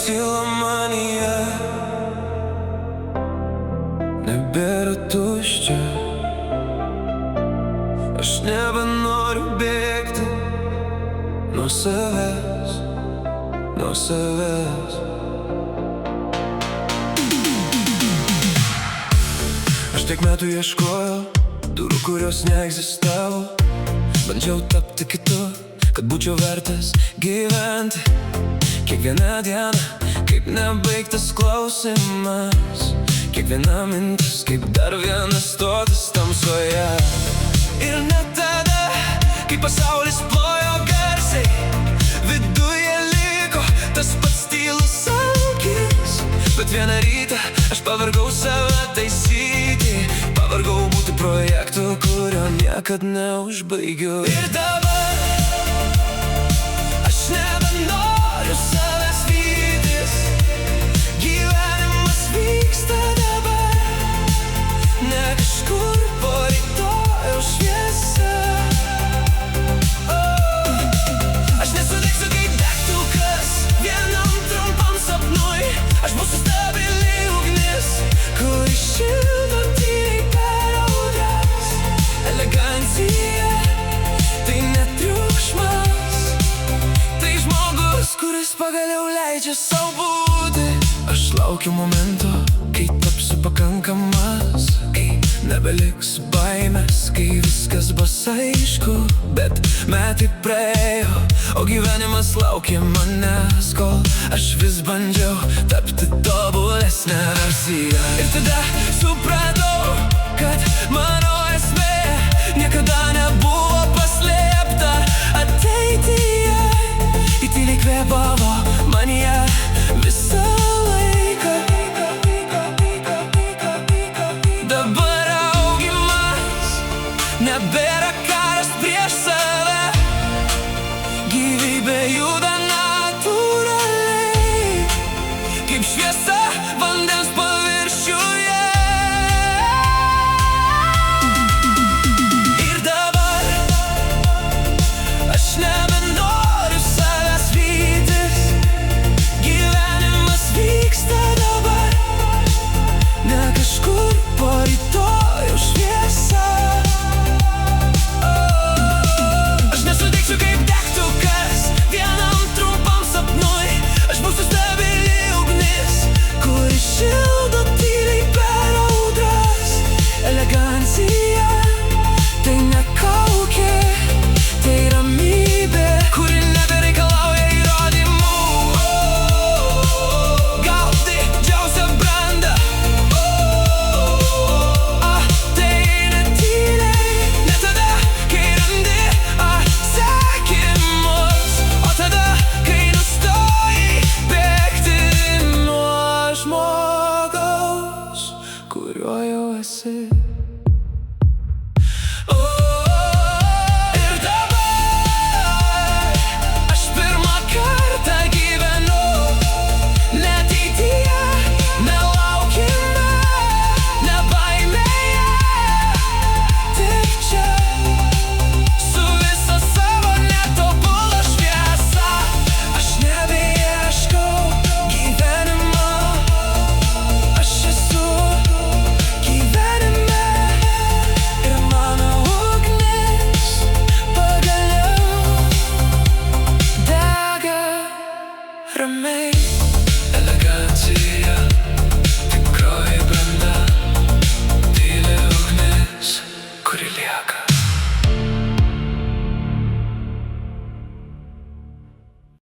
tyla manyje nebėra tuščia. Aš nebenoriu bėgti nuo savęs, nuo savęs. Aš tiek metų ieškojau durų, kurios neegzistavo. Bandžiau tapti kitu, kad būčiau vertas gyventi. Kiekvieną dieną kaip nebaigtas klausimas, kiekviena mintis kaip dar viena stotis tamsoje. Ir net tada, kai pasaulis plojo garsiai, viduje liko tas pats tylus alkis. Bet vieną rytą aš pavargau save taisyti, pavargau būti projektu, kurio niekad neužbaigiu. Ir dabar aš nebenoriu savęs vytis. Gyvenimas vyksta dabar, ne kažkur po rytojaus šviesa. Aš nesudegsiu kaip degtukas vienam trumpam sapnui. Aš būsiu stabili ugnis, kuri šildo tyliai per audras. Elegancija tai ne triukšmas, tai žmogus, kuris pagaliau leidžia sau būti. Aš laukiu momento, kai tapsiu pakankamas, kai nebeliks baimės, kai viskas bus aišku. Bet metai praėjo, o gyvenimas laukė manęs, kol aš vis bandžiau tapti tobulesnę versiją. Ir tada supratau, kad mano esmė niekada nebuvo paslėpta ateityje. Į tyliai kvėpavo manyje visą laiką. Dabar augimas nebėra karas prieš save. Gyvybė juda natūraliai, kaip šviesa vandens paviršiuje. Ir dabar aš nebenoriu savęs vytis. Gyvenimas vyksta dabar, ne kažkur po rytojaus šviesa. Aš nesudegsiu kaip degtukas vienam trumpam sapnui. Aš būsiu stabili ugnis, kuri šildo tyliai per audras. Elegancija tai ne kaukė, tai ramybė, kuri nebereikalauja įrodymų. Gal didžiausia branda ateina tyliai, ne tada, kai randi atsakymus, o tada, kai nustoji bėgti nuo žmogaus, kuriuo jau esi. Ir dabar aš pirmą kartą gyvenu ne ateityje, ne laukime, ne baimėje, tik čia su visa savo netobula šviesa. Aš nebeieškau gyvenimo, aš esu gyvenime. Ir mano ugnis pagaliau dega ramiai. Elegancija